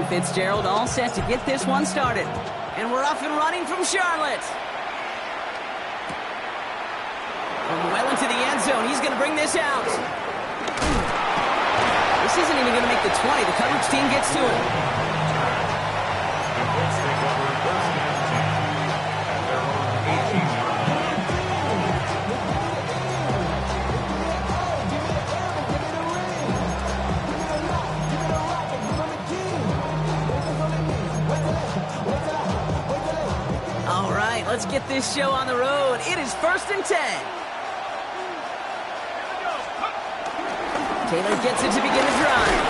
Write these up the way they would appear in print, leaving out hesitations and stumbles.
Fitzgerald all set to get this one started. And we're off and running from Charlotte. From well into the end zone, he's going to bring this out. This isn't even going to make the 20. The coverage team gets to him. All right, let's get this show on the road. It is 1st and 10. Taylor gets it to begin his drive.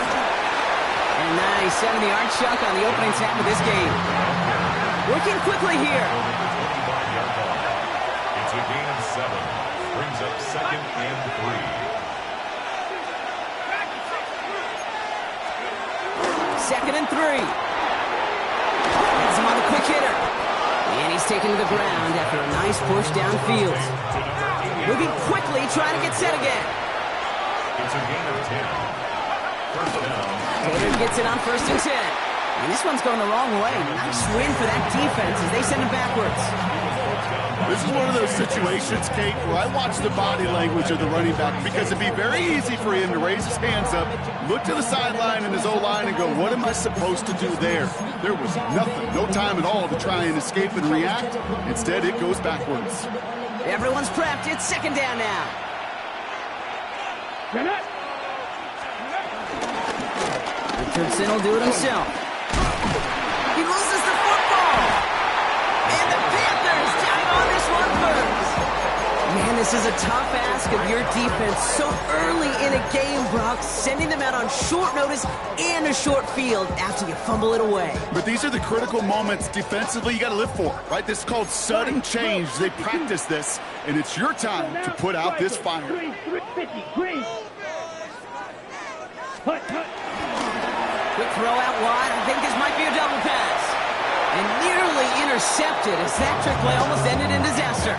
And nice 70-yard chunk on the opening snap of this game. Working quickly here. It's a gain of 7. Brings up 2nd and 3. 2nd and 3. Gets him on the quick hitter. And he's taken to the ground after a nice push downfield. Moving quickly, trying to get set again. It's a gain of 10. 1st down. Taylor gets it on 1st and 10. And this one's going the wrong way. Nice win for that defense as they send him backwards. This is one of those situations, Kate, where I watch the body language of the running back because it'd be very easy for him to raise his hands up, look to the sideline and his O-line and go, what am I supposed to do there? There was nothing, no time at all to try and escape and react. Instead, it goes backwards. Everyone's prepped. It's 2nd down now. Richardson will do it himself. He loses the football. And the Panthers down on this one first. Man, this is a tough ask of your defense so early in a game, Brock, sending them out on short notice and a short field after you fumble it away. But these are the critical moments defensively you got to live for, right? This is called sudden change. They practice this, and it's your time to put out this fire. Quick throw out wide. I think this might be a double pass. And nearly intercepted as that trick play almost ended in disaster.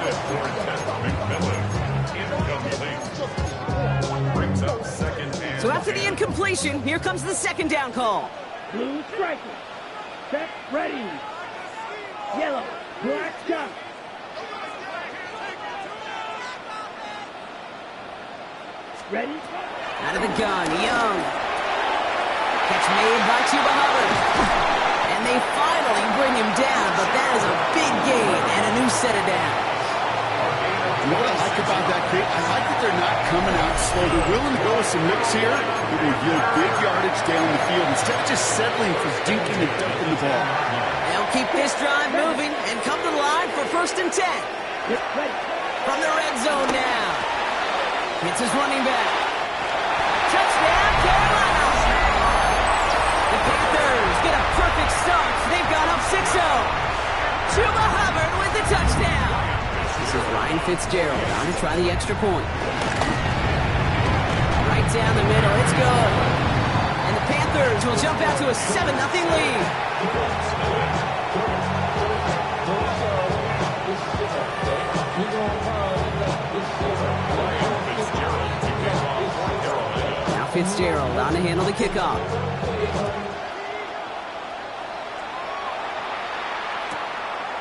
Brings up 2nd and So after the incompletion, here comes the 2nd down call. Blue striker. Set, ready. Yellow, black jump. Ready? Out of the gun, Young. Catch made by Chuba Hubbard. And they finally bring him down, but that is a big gain and a new set of downs. You know what I like about that, Kate? I like that they're not coming out slow. They're willing to go with some mix here. They're going to give big yardage down the field instead of just settling for dinking and dumping the ball. They'll keep this drive moving and come to the line for 1st and 10. From the red zone now. Hits his running back. Touchdown, Carolina! The Panthers get a perfect start. They've gone up 6-0. Chuba Hubbard with the touchdown. This is Ryan Fitzgerald on to try the extra point. Right down the middle, it's good. And the Panthers will jump out to a 7-0 lead. Now Fitzgerald on to handle the kickoff.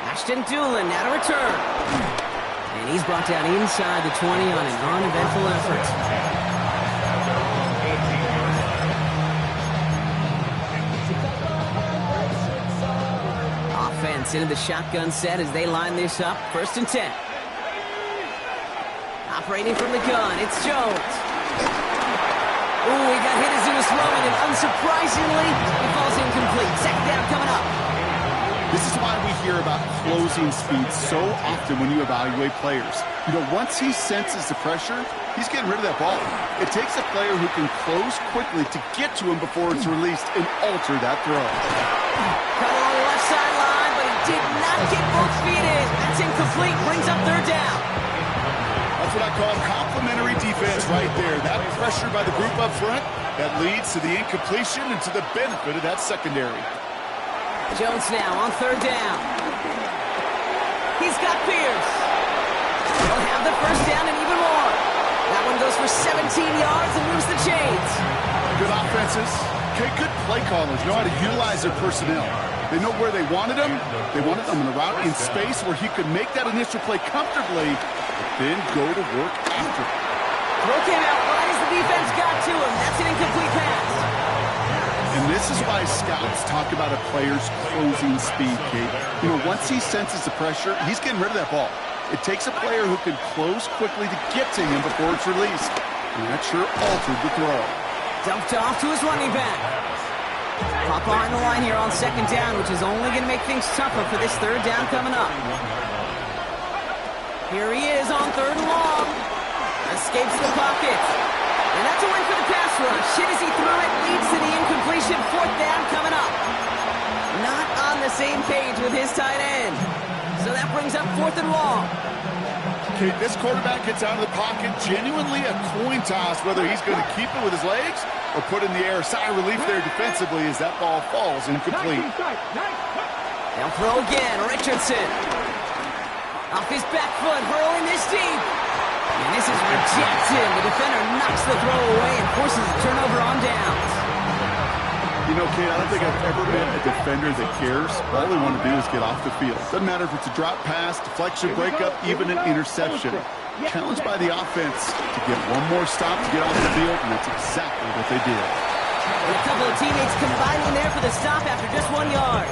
Ashton Doolin now to return. And he's brought down inside the 20 on an uneventful effort. Offense into the shotgun set as they line this up. 1st and 10. Operating from the gun, it's Jones. Ooh, he got hit as he was throwing, and unsurprisingly, he falls incomplete. 2nd down coming up. This is why we hear about closing speed so often when you evaluate players. You know, once he senses the pressure, he's getting rid of that ball. It takes a player who can close quickly to get to him before it's released and alter that throw. Cut along the left sideline, but he did not get both feet in. That's incomplete, brings up 3rd down. That's what I call complimentary defense right there. That pressure by the group up front, that leads to the incompletion and to the benefit of that secondary. Jones now on 3rd down. He's got Pierce. He'll have the 1st down and even more. That one goes for 17 yards and moves the chains. Good offenses Okay, good play callers know how to utilize their personnel. They know where they wanted him. They wanted him in a route in space where he could make that initial play comfortably, but then go to work after. Throw came out right as the defense got to him. That's an incomplete pass. And this is why scouts talk about a player's closing speed, Kate. You know, once he senses the pressure, he's getting rid of that ball. It takes a player who can close quickly to get to him before it's released. And that sure altered the throw. Dumped off to his running back. Pop behind the line here on second down, which is only going to make things tougher for this third down coming up. Here he is on third and long. Escapes the pocket. And that's a win for the pass rush. Hit as he threw it, leads to the incompletion. Fourth down coming up. Not on the same page with his tight end. So that brings up fourth and long. Okay, this quarterback gets out of the pocket, genuinely a coin toss, whether he's going to keep it with his legs or put in the air. Sigh of relief there defensively as that ball falls incomplete. They'll throw again. Richardson. Off his back foot, hurling this deep. And this is rejected. The defender knocks the throw away and forces a turnover on downs. You know, Kate, I don't think I've ever been a defender that cares. All they want to do is get off the field. Doesn't matter if it's a drop pass, deflection, breakup, even an interception. Challenged by the offense to get one more stop to get off the field, and that's exactly what they did. And a couple of teammates combining there for the stop after just 1 yard.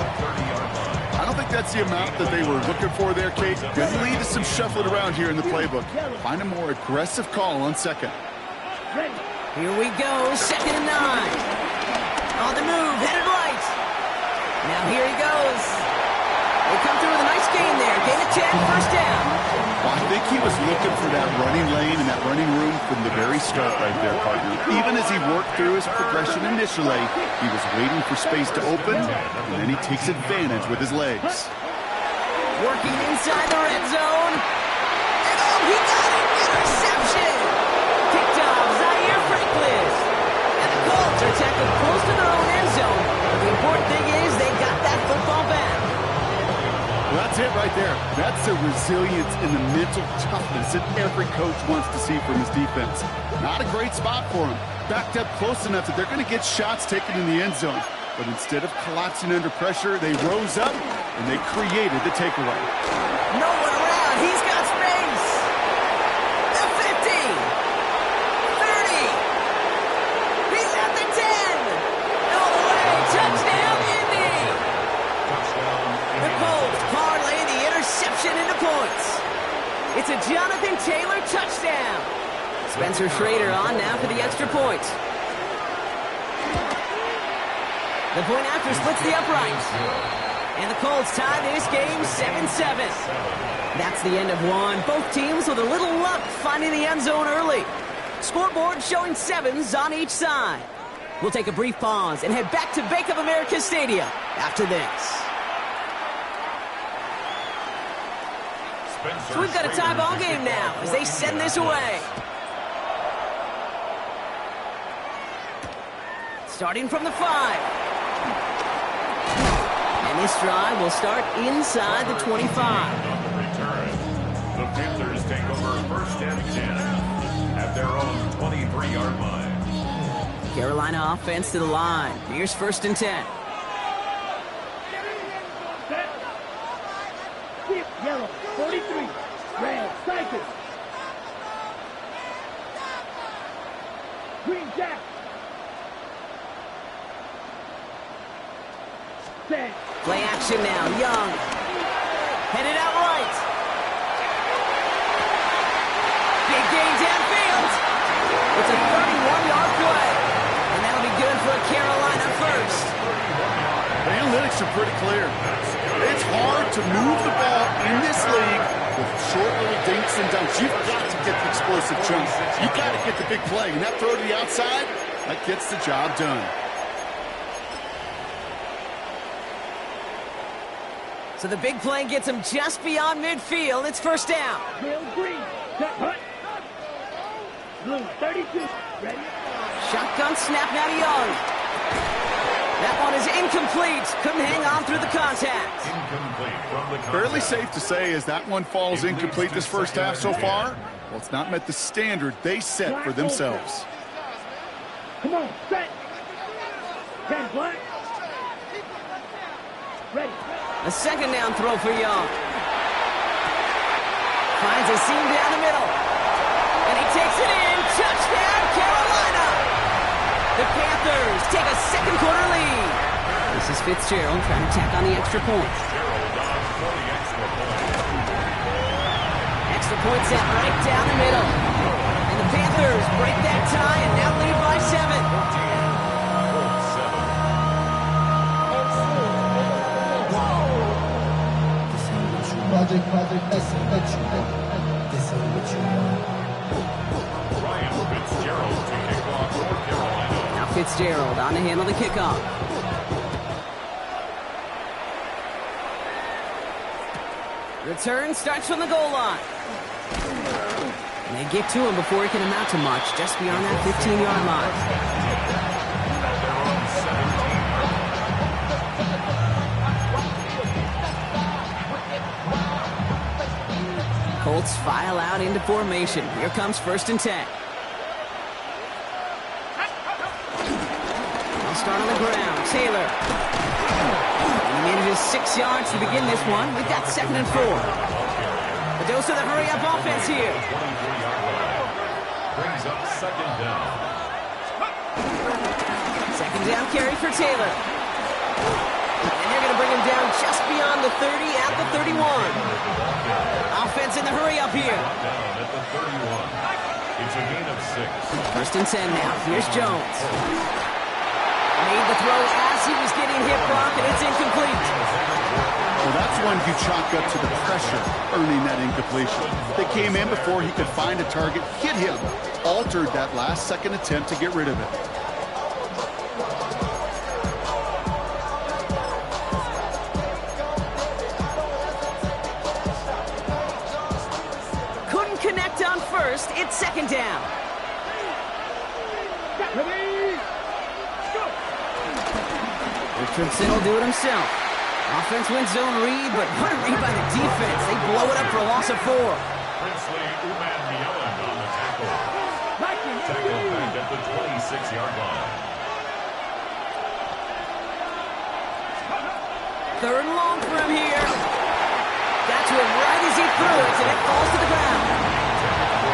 I don't think that's the amount that they were looking for there, Kate. Could lead to some shuffling around here in the playbook. Find a more aggressive call on second. Here we go, 2nd and 9. On the move, headed right. Now here he goes. They come through with a nice gain there. Gain of 10, first down. Well, I think he was looking for that running lane and that running room from the very start right there, partner. Even as he worked through his progression initially, he was waiting for space to open, and then he takes advantage with his legs. Working inside the red zone. And oh, he got it! Interception! Picked off Zaire Franklin. And the Colts are tackled close to their own end zone. But the important thing is they got that football back. Well, that's it right there. That's the resilience and the mental toughness that every coach wants to see from his defense. Not a great spot for him. Backed up close enough that they're going to get shots taken in the end zone. But instead of collapsing under pressure, they rose up and they created the takeaway. No one around. He's got space. The 50. 30. He's at the 10. All the way. Touchdown, Indy. The Colts parlay the interception into points. It's a Jonathan Taylor touchdown. Spencer Schrader on now for the extra point. The point after splits the uprights. And the Colts tie this game 7-7. That's the end of one. Both teams with a little luck finding the end zone early. Scoreboard showing 7s on each side. We'll take a brief pause and head back to Bank of America Stadium after this. So we've got a tie ball game now as they send this away. Starting from the 5. And this drive will start inside the 25. On the return, the Panthers take over first and 10 at their own 23-yard line. Carolina offense to the line. Here's 1st and 10. Yellow, 43. Red, striker. Green jack. Set. Play action now. Young. Headed out right. Big gain downfield. It's a 31-yard play. And that'll be good for a Carolina first. The analytics are pretty clear. It's hard to move the ball in this league with short little dinks and dunks. You've got to get the explosive chunks. You've got to get the big play. And that throw to the outside, that gets the job done. So the big play gets him just beyond midfield. It's first down. Real green. Set, hut. Blue, 32. Ready? Shotgun snap now to Young. That one is incomplete. Couldn't hang on through the contact. Incomplete from the contact. Fairly safe to say as that one falls incomplete this first half so far, well, it's not met the standard they set for themselves. Come on, set. 10 black. Ready. A second down throw for Young. Finds a seam down the middle. And he takes it in. Touchdown, Carolina! The Panthers take a second quarter lead. This is Fitzgerald trying to tack on the extra point. Extra point set right down the middle. And the Panthers break that tie and now lead by 7. Ryan Fitzgerald to kick off for Carolina. Now Fitzgerald on to handle the kickoff. Return starts from the goal line. And they get to him before he can amount to much, just beyond that 15-yard line. Colts file out into formation. Here comes 1st and 10. They'll start on the ground. Taylor. And he manages 6 yards to begin this one. We've got 2nd and 4. A dose of the hurry-up offense here. Brings up 2nd down. 2nd down carry for Taylor. And they're going to bring him down just beyond the 30 at the 31. Offense in the hurry-up here. Down at the 31. It's a gain of 6. 1st and 10 now. Here's Jones. Made the throw as he was getting hit, Brock, and it's incomplete. Well, that's one you chalk up to the pressure earning that incompletion. They came in before he could find a target, hit him, altered that last-second attempt to get rid of it. Couldn't connect on 1st. It's 2nd down. Ready. Go. Richardson will do it himself. Offense wins zone read, but what a read by the defense. They blow it up for a loss of 4. Princely Uman-Mielon on the tackle. Tackle back at the 26-yard line. 3rd and long for him here. Got to him right as he threw it, and it falls to the ground.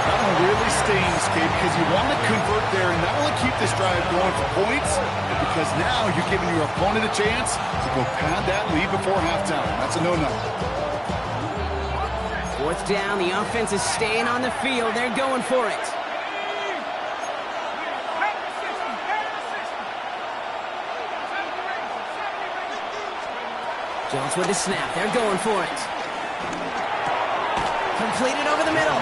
That one really stings, Kate, because you want to convert there and not only keep this drive going for points, but because now you're giving your opponent a chance to go pad that lead before halftime. That's a no-no. 4th down, the offense is staying on the field. They're going for it. Jones with the snap. They're going for it. Completed over the middle.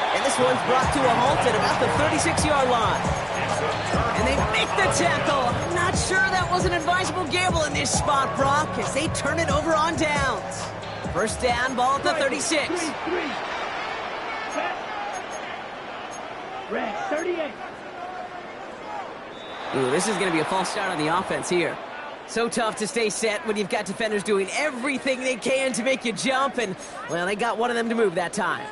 And this one's brought to a halt at about the 36-yard line. And they make the tackle. I'm not sure that was an advisable gamble in this spot, Brock, as they turn it over on downs. 1st down, ball at the 36. 3. Set. Red 38. Ooh, this is going to be a false start on the offense here. So tough to stay set when you've got defenders doing everything they can to make you jump, and, well, they got one of them to move that time.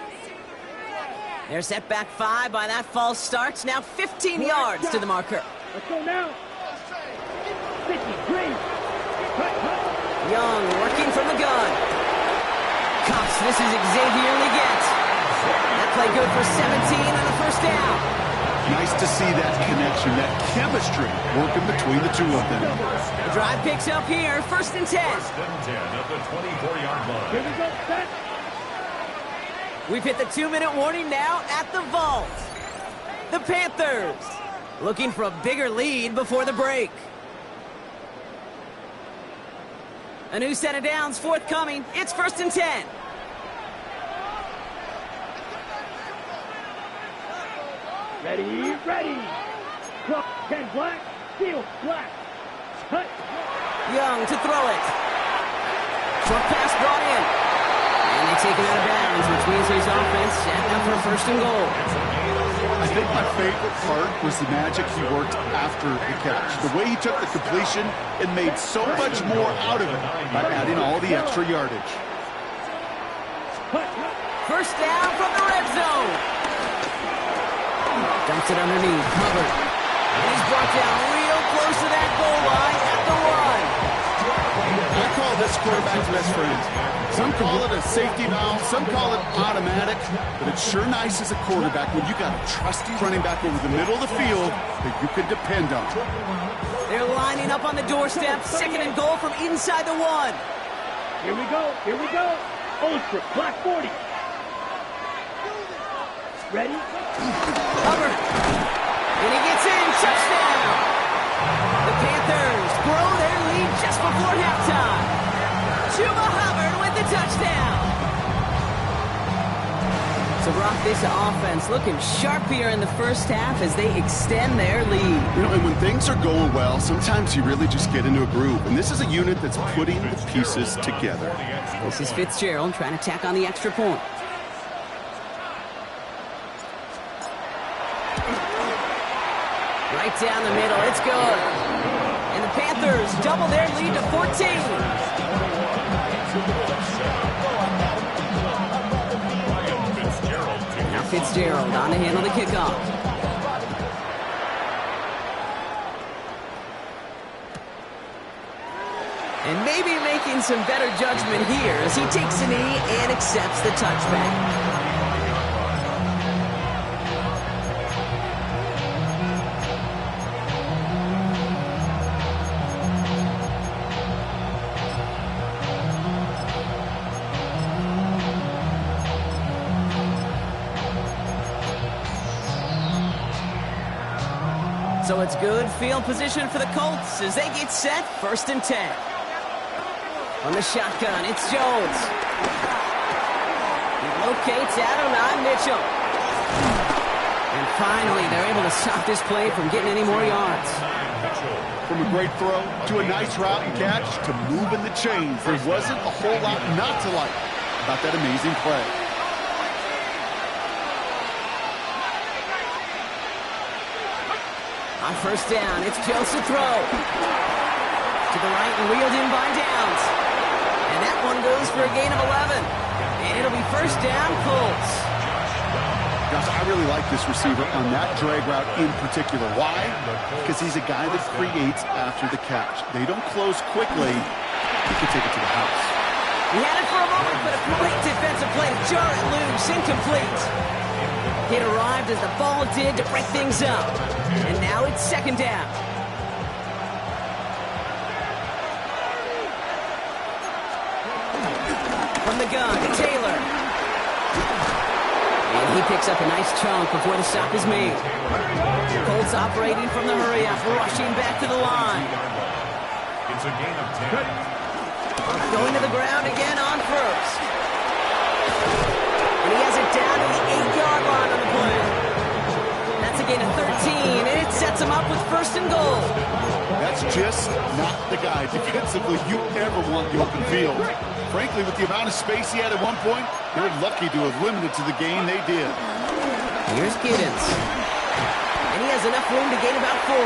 They're set back 5 by that false start. Now 15 yards to the marker. Let's go now. 53. Young working from the gun. Cuffs, this is Xavier Leggett. That play good for 17 on the 1st down. Nice to see that connection, that chemistry working between the two of them. The drive picks up here, 1st and 10. 1st and 10 at the 24-yard line. Here we go, set. We've hit the 2-minute warning now at the vault. The Panthers looking for a bigger lead before the break. A new set of downs forthcoming. It's 1st and 10. Ready. Clock 10 black. Field black. Cut. Young to throw it. Short pass brought in. And they take it out of bounds, which means his offense set up for 1st and goal. I think my favorite part was the magic he worked after the catch. The way he took the completion and made so much more out of it by adding all the extra yardage. 1st down from the red zone. Dumps it underneath, covered. And he's brought down real close to that goal line. quarterback's best friend. Some call it a safety valve, some call it automatic, but it's sure nice as a quarterback when you got a trusty running back over the middle of the field that you can depend on. They're lining up on the doorstep. 2nd and goal from inside the 1. Here we go. Here we go. Ultra, clock 40. Ready? Hubbard. And he gets in. Touchdown. The Panthers grow their lead just before halftime. Chuba Hubbard with the touchdown. So, Brock, this offense looking sharp here in the first half as they extend their lead. You know, and when things are going well, sometimes you really just get into a groove. And this is a unit that's putting the pieces together. This is Fitzgerald trying to tack on the extra point. Right down the middle. It's good. And the Panthers double their lead to 14. Now Fitzgerald on to handle the kickoff. And maybe making some better judgment here as he takes a knee and accepts the touchback. So it's good field position for the Colts as they get set. 1st and 10. On the shotgun, it's Jones. He locates Adonai Mitchell. And finally, they're able to stop this play from getting any more yards. From a great throw to a nice route and catch to moving the chains, there wasn't a whole lot not to like about that amazing play. On 1st down, it's Joseph throw. To the right and wheeled in by Downs. And that one goes for a gain of 11. And it'll be 1st down, Colts. Gosh, I really like this receiver on that drag route in particular. Why? Because he's a guy that creates after the catch. They don't close quickly. He can take it to the house. He had it for a moment, but a great defensive play to jar it loose, incomplete. It arrived as the ball did to break things up. And now it's 2nd down. From the gun, Taylor. And he picks up a nice chunk before the stop is made. Colts operating from the hurry-up, rushing back to the line. It's a gain of 10. Going to the ground again on 1st. And he has it down to the 8-yard line on the play. That's a gain of 13, and it sets him up with 1st and goal. That's just not the guy defensively you ever want the open field. Frankly, with the amount of space he had at one point, they're lucky to have limited to the gain they did. Here's Giddens. And he has enough room to gain about 4.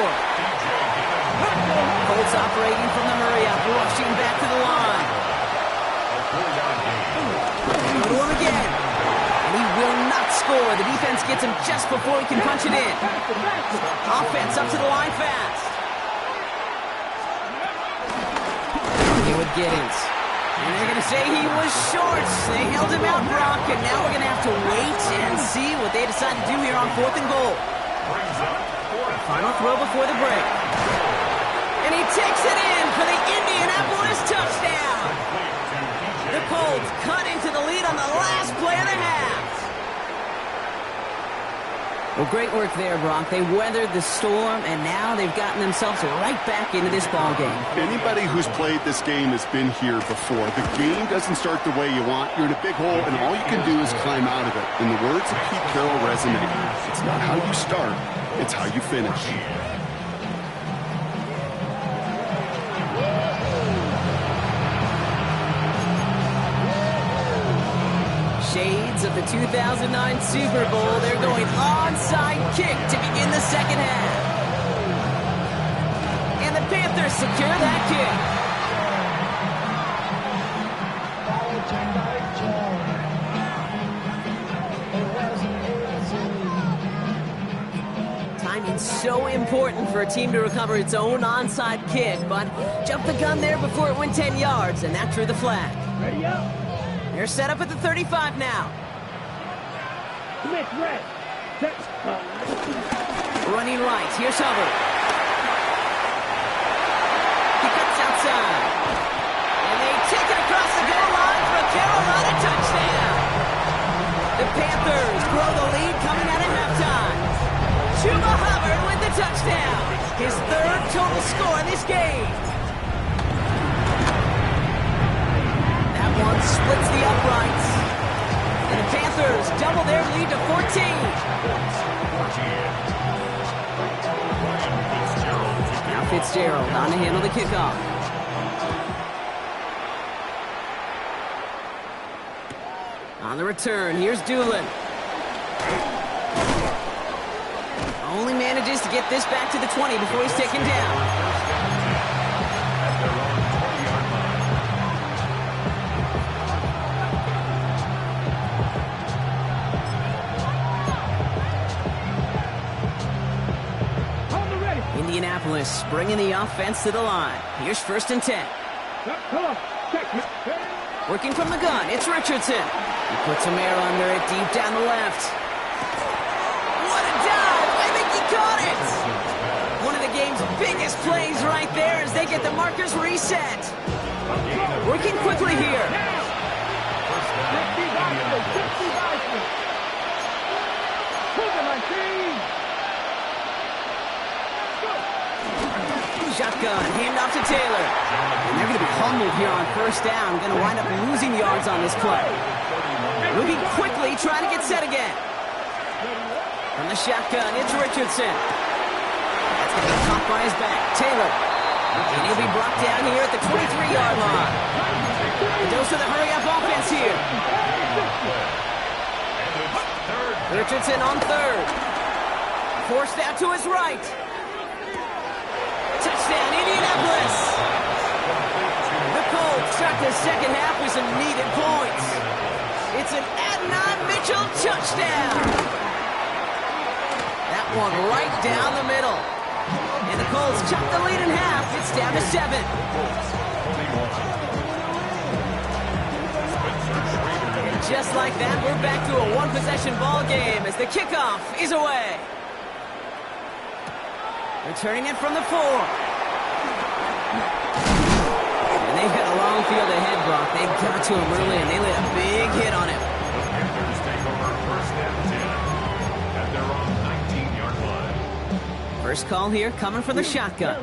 Colts operating from the hurry-up, rushing back to the line. Go to him again. And he will not score. The defense gets him just before he can punch it in. Offense up to the line fast. Here with Giddens. And they're going to say he was short. They held him out, Brock, and now we're going to have to wait and see what they decide to do here on 4th and goal. Final throw before the break. And he takes it in for the Indianapolis touchdown. The Colts cut into the lead on the last play of the half. Well, great work there, Brock. They weathered the storm, and now they've gotten themselves right back into this ballgame. Anybody who's played this game has been here before. The game doesn't start the way you want. You're in a big hole, and all you can do is climb out of it. In the words of Pete Carroll resonate, it's not how you start, it's how you finish. Shades of the 2009 Super Bowl. They're going onside kick to begin the 2nd half. And the Panthers secure that kick. Time so important for a team to recover its own onside kick, but jumped the gun there before it went 10 yards, and that drew the flag. Ready up. They're set up at the 35 now. Commit red. Set. Running right, here's Hubbard. He cuts outside. And they take it across the goal line for a Carolina touchdown. The Panthers grow the lead coming out of halftime. Chuba Hubbard with the touchdown. His third total score in this game. That one splits the uprights. And the Panthers double their lead to 14. Now Fitzgerald on to handle the kickoff. On the return, here's Doolin. Only manages to get this back to the 20 before he's taken down. Indianapolis bringing the offense to the line. Here's 1st and 10. Working from the gun, it's Richardson. He puts a man under it deep down the left. What a dive! I think he caught it! One of the game's biggest plays right there as they get the markers reset. Working quickly here. Shotgun, handoff to Taylor. And they're going to be humbled here on 1st down. Going to wind up losing yards on this play. Moving quickly, trying to get set again. From the shotgun, it's Richardson. That's going to be caught by his back. Taylor. And he'll be brought down here at the 23-yard line. A dose of the hurry-up offense here. Richardson on 3rd. Forced out to his right. Touchdown, Indianapolis! The Colts start the second half with some needed points. It's an Adnan Mitchell touchdown! That one right down the middle. And the Colts chop the lead in half. It's down to 7. And just like that, we're back to a one-possession ball game as the kickoff is away. Returning it from the 4. And they've got a long field ahead, Brock. They got to him early, and they laid a big hit on him. The Panthers take over 1st and 10 at their own 19-yard line. First call here coming from the shotgun.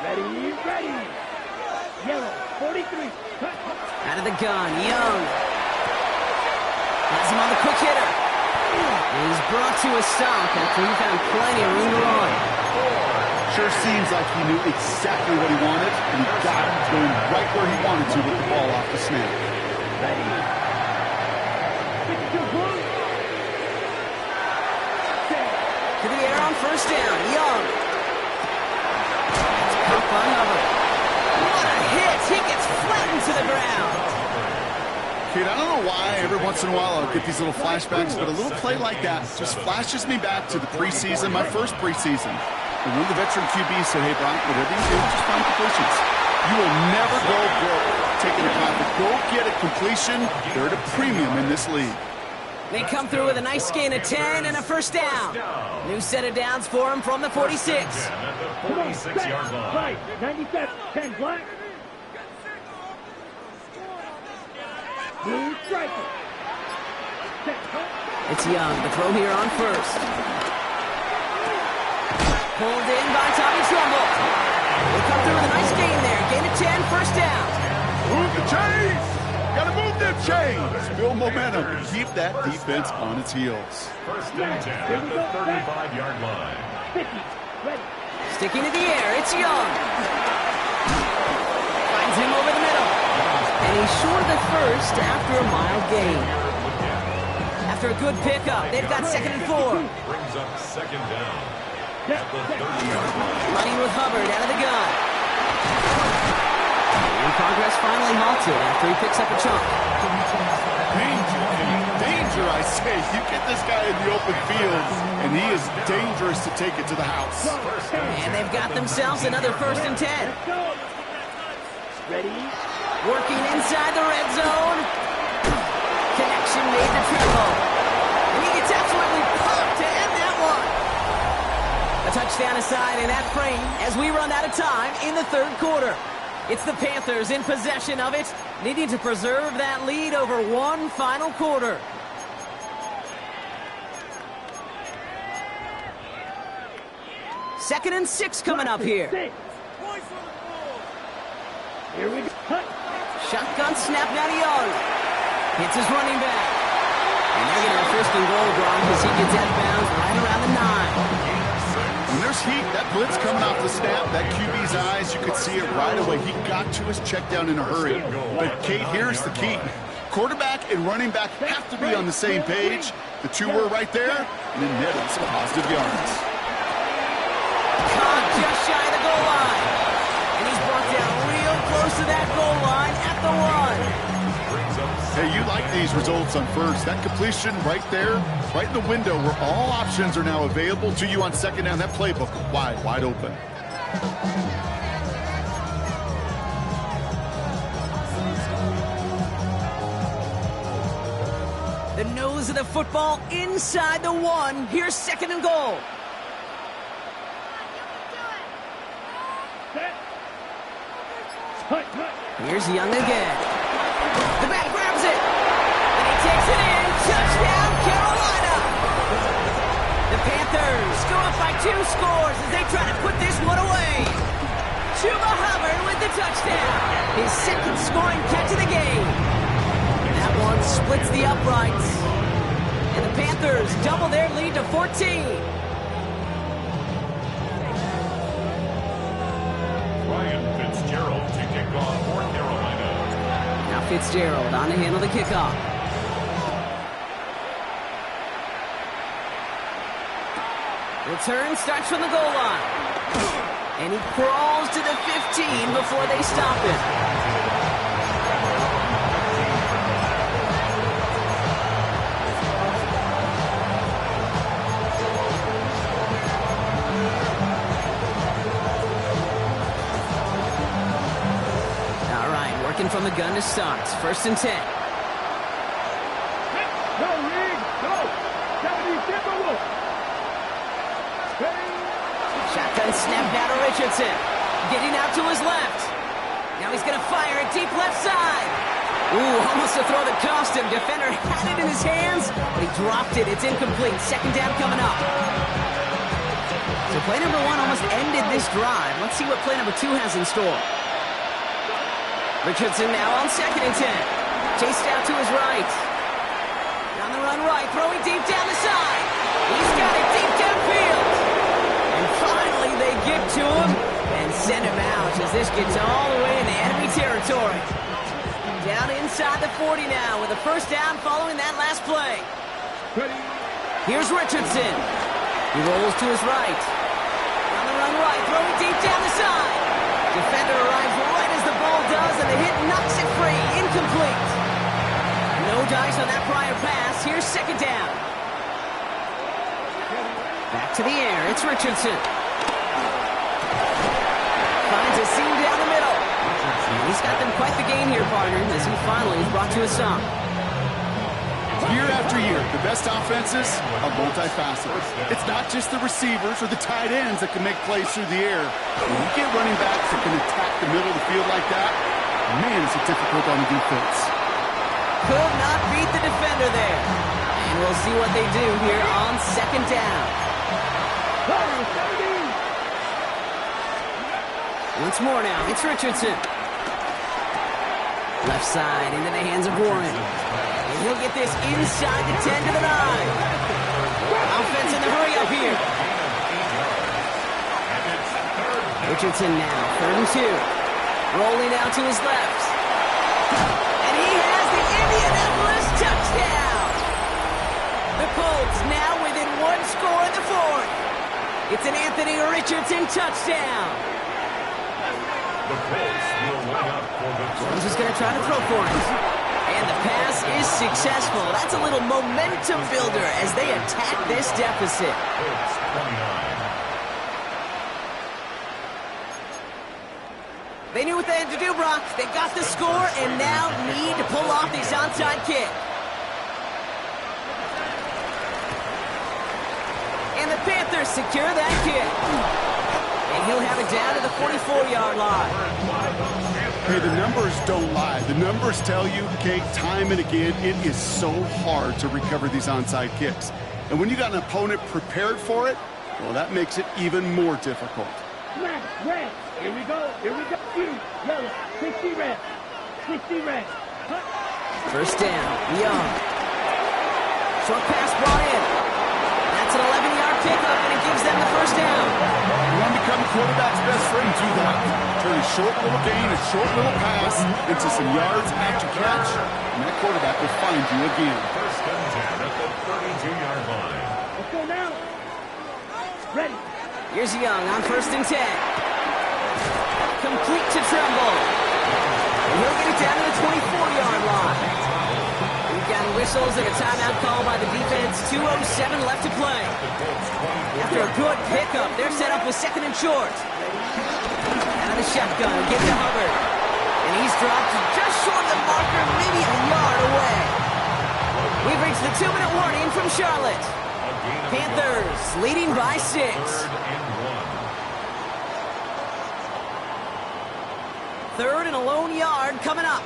Ready, ready. Yellow, 43. Out of the gun, Young. Has him on the quick hitter. He's brought to a stop after he found plenty of room to run. Sure seems like he knew exactly what he wanted, and he got it going right where he wanted to with the ball off the snap. Ready. 52 blue. To the air on 1st down, Young. That's caught by Hubbard. What a hit! He gets flattened to the ground. Kid, I don't know why every once in a while I'll get these little flashbacks, but a little play like that just flashes me back to the preseason, my first preseason. And one of the veteran QBs said, hey, Brock, whatever you do, just find completions. You will never go broke taking a profit. Go get a completion. They're at a premium in this league. They come through with a nice gain of 10 and a 1st down. New set of downs for him from the 46. At the 46-yard line. Right, 97, 10 black. Blue striker. It's Young, the throw here on 1st. Pulled in by Tommy Trumbull. They come through with a nice gain there. Gain of 10, 1st down. Move the chains! Gotta move them chains! Build momentum and keep that defense on its heels. 1st and 10 at the 35-yard line. 50, ready. Sticking to the air, it's Young. Finds him over the middle. And he's short of the 1st after a mild gain. After a good pickup, they've got 2nd and 4. Brings up 2nd down at the 30-yard line. Running with Hubbard out of the gun. And progress finally halted after he picks up a chunk. Danger defender, I say. You get this guy in the open field, and he is dangerous to take it to the house. And they've got themselves another 1st and 10. Ready? Working inside the red zone. Connection made to Tremble. And he gets absolutely popped to end that one. A touchdown aside in that frame as we run out of time in the 3rd quarter. It's the Panthers in possession of it, needing to preserve that lead over one final quarter. Second and 6 coming up here. Here we go. Cut. Shotgun snap, now to Young. Hits his running back. And they're getting a 1st and goal drawn because he gets out of bounds right around the 9. When there's heat, that blitz coming off the snap, that QB's eyes, you could see it right away. He got to his check down in a hurry. But, Kate, here's the key. Quarterback and running back have to be on the same page. The two were right there, and then netted some positive yards. Caught just shy of the goal line. And he's brought down real close to that goal line at the 1. Hey, you like these results on first. That completion right there, right in the window where all options are now available to you on 2nd down. That playbook wide open. The nose of the football inside the 1. Here's 2nd and goal. Set. Cut. Here's Young again. The back grabs it. And he takes it in. Touchdown, Carolina. The Panthers go up by 2 scores as they try to put this one away. Chuba Hubbard with the touchdown. His 2nd scoring catch of the game. That one splits the uprights. And the Panthers double their lead to 14. Ryan Fitzgerald to kick off for Carolina. Now Fitzgerald on to handle the kickoff. Return starts from the goal line. And he crawls to the 15 before they stop him. From the gun to start. 1st and 10. Go, Rig. Go. 70 Timberwolf. Shotgun snap now to Richardson. Getting out to his left. Now he's going to fire it deep left side. Ooh, almost a throw that cost him. Defender had it in his hands, but he dropped it. It's incomplete. 2nd down coming up. So play number 1 almost ended this drive. Let's see what play number 2 has in store. Richardson now on 2nd and 10. Chased out to his right. On the run right, throwing deep down the side. He's got it deep downfield. And finally they get to him and send him out as this gets all the way into enemy territory. Down inside the 40 now with a 1st down following that last play. Here's Richardson. He rolls to his right. On the run right, throwing deep down the side. Defender arrives right as the ball does, and the hit knocks it free. Incomplete. No dice on that prior pass. Here's 2nd down. Back to the air. It's Richardson. Finds a seam down the middle. And he's got them quite the game here, partner, as he finally is brought to a stop. Year after year, the best offenses are multifaceted. It's not just the receivers or the tight ends that can make plays through the air. When you get running backs that can attack the middle of the field like that, man, is it difficult on the defense. Could not beat the defender there. And we'll see what they do here on 2nd down. Once more now, it's Richardson. Left side into the hands of Warren. And he'll get this inside the 10 to the 9. Offense in the hurry up here. Richardson now, 3rd and 2. Rolling out to his left. And he has the Indianapolis touchdown. The Colts now within 1 score in the 4th. It's an Anthony Richardson touchdown. The Colts will line up for the Jones is going to try to throw for him. And And the pass is successful. That's a little momentum builder as they attack this deficit. It's 29. They knew what they had to do, Brock. They got the score and now need to pull off this onside kick. And the Panthers secure that kick. And he'll have it down to the 44-yard line. Hey, the numbers don't lie. The numbers tell you, Kate, time and again, it is so hard to recover these onside kicks. And when you got an opponent prepared for it, well, that makes it even more difficult. Red. Here we go. Blue, yellow, 60 red. 60 red. First down, Young. Short pass brought in. That's an 11-yard pickup, and it gives them the first down. You want to become the quarterback's best friend, do that. Turn a short little gain, a short little pass into some yards after catch, and that quarterback will find you again. First and 10 at the 32-yard line. Let's go now. Ready. Here's Young on first and 10. Complete to Tremble. And he'll get it down to the 24-yard line. We've got whistles and a timeout call by the defense. 2:07 left to play. After a good pickup, they're set up with second and short. Out of the shotgun, get to Hubbard. And he's dropped just short of the marker, maybe a yard away. We've reached the 2-minute warning from Charlotte. Panthers leading by 6. Third and a lone yard coming up.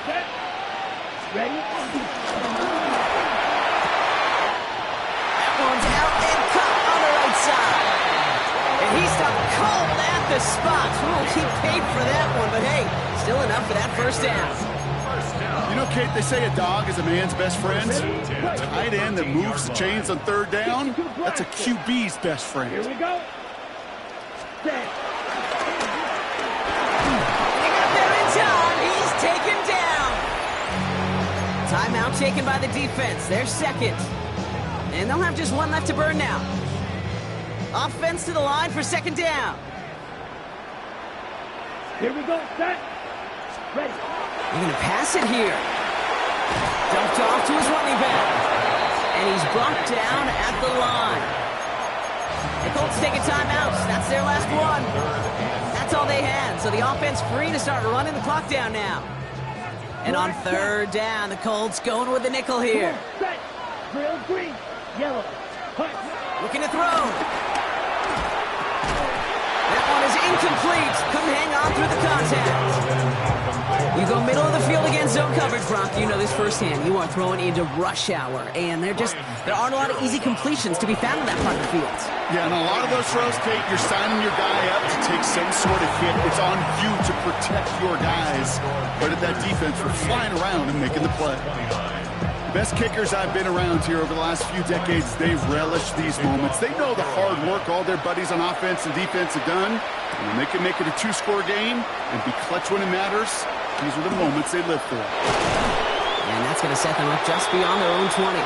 Set. Ready. That one's out and cut on the right side. And he stopped cold at the spot. We'll keep paid for that one, but hey, still enough for that first down. You know, Kate, they say a dog is a man's best friend. A tight end that moves the chains on third down, that's a QB's best friend. Here we go. Set. He's taken down. Timeout taken by the defense. They're second. And they'll have just one left to burn now. Offense to the line for second down. Here we go. Set. Ready. They're going to pass it here. Dumped off to his running back. And he's brought down at the line. The Colts take a timeout. That's their last one. That's all they had. So the offense free to start running the clock down now. And on third down, the Colts going with the nickel here. Set. Drill green. Yellow. Hut. Looking to throw. That one is incomplete. Couldn't hang on through the contact. You go middle of the field against zone coverage, Brock. You know this firsthand. You are throwing into rush hour. And there aren't a lot of easy completions to be found in that part of the field. Yeah, and a lot of those throws, Kate, you're signing your guy up to take some sort of hit. It's on you to protect your guys. But at that defense, we're flying around and making the play. The best kickers I've been around here over the last few decades, they relish these moments. They know the hard work all their buddies on offense and defense have done. And when they can make it a 2-score game and be clutch when it matters, these are the moments they live for. And that's going to set them up just beyond their own 20.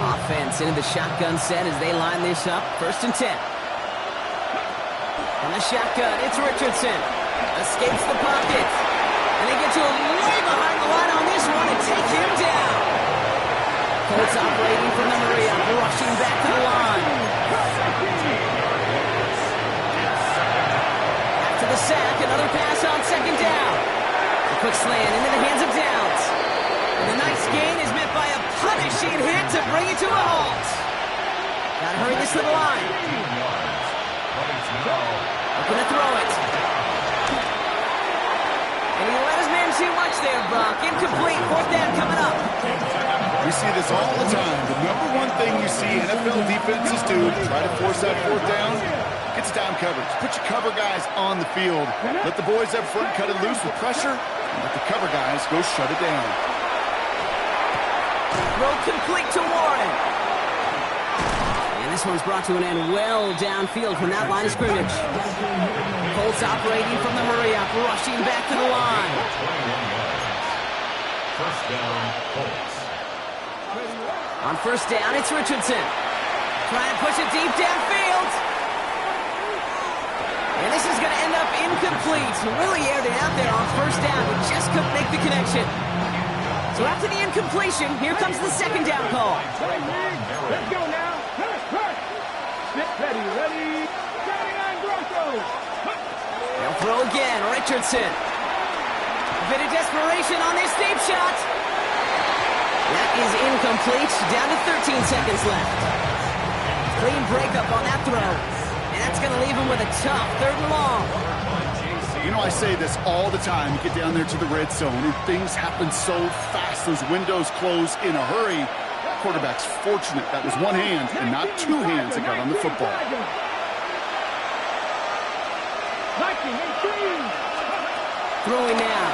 Offense into the shotgun set as they line this up. First and 10. From the shotgun, it's Richardson. Escapes the pocket. And they get to him way behind the line on this one and take him down. Colts operating from the Maria, rushing back to the line. After the sack, another pass on second down. A quick slant into the hands of Downs. And the nice gain is met by a punishing hit to bring it to a halt. Gotta hurry this to the line. Looking to throw it. And he let his man too much there, Brock. Incomplete. Fourth down coming up. We see this all the time. The number one thing you see NFL defenses do to try to force that fourth down, gets down coverage. Put your cover guys on the field. Let the boys up front cut it loose with pressure, and let the cover guys go shut it down. Throw complete to Warren. And this one's brought to an end well downfield from that line of scrimmage. Colts operating from the Maria, rushing back to the line. first down, Colts. On first down, it's Richardson. Trying to push it deep downfield. And this is going to end up incomplete. Really aired it out there on first down, but just couldn't make the connection. So after the incompletion, here comes the second down call. Let's go now. Ready, ready. They'll throw again, Richardson. A bit of desperation on this deep shot. That is incomplete. Down to 13 seconds left. Clean breakup on that throw. And that's going to leave him with a tough 3rd and long. You know, I say this all the time. You get down there to the red zone, and things happen so fast. Those windows close in a hurry. Quarterback's fortunate that was one hand and not two hands that got on the football. Throwing now.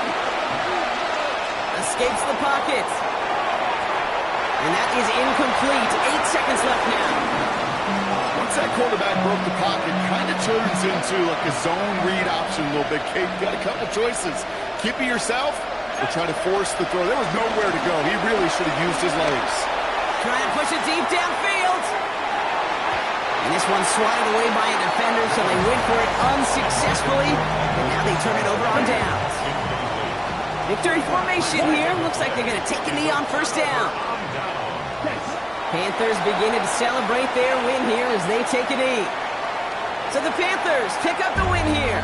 Escapes the pocket. And that is incomplete. 8 seconds left now. Once that quarterback broke the pocket, kind of turns into like a zone read option a little bit. Kate, you got a couple choices. Keep it yourself or try to force the throw. There was nowhere to go. He really should have used his legs. Trying to push it deep downfield. And this one's swatted away by a defender, so they went for it unsuccessfully. And now they turn it over on downs. Victory formation here. Looks like they're going to take a knee on first down. Panthers beginning to celebrate their win here as they take a knee. So the Panthers pick up the win here.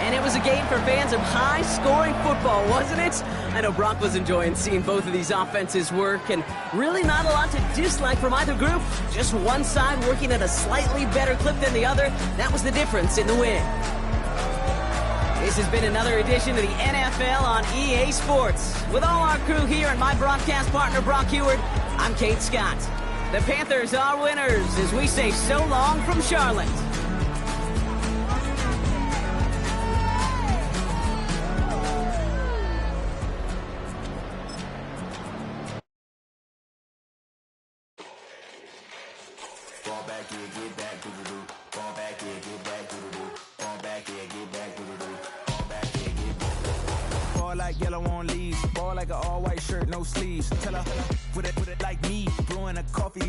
And it was a game for fans of high-scoring football, wasn't it? I know Brock was enjoying seeing both of these offenses work, and really not a lot to dislike from either group. Just one side working at a slightly better clip than the other. That was the difference in the win. This has been another edition of the NFL on EA Sports. With all our crew here and my broadcast partner, Brock Heward, I'm Kate Scott. The Panthers are winners as we say so long from Charlotte. Fall back, yeah, get back, doo-doo-doo. Fall back, yeah, get back, doo-doo-doo. Fall back, yeah, get back, doo-doo-doo. Fall back, yeah, get back. Fall like yellow on leaves. Ball like an all-white shirt, no sleeves. Tell her, put it like me, brewing a coffee.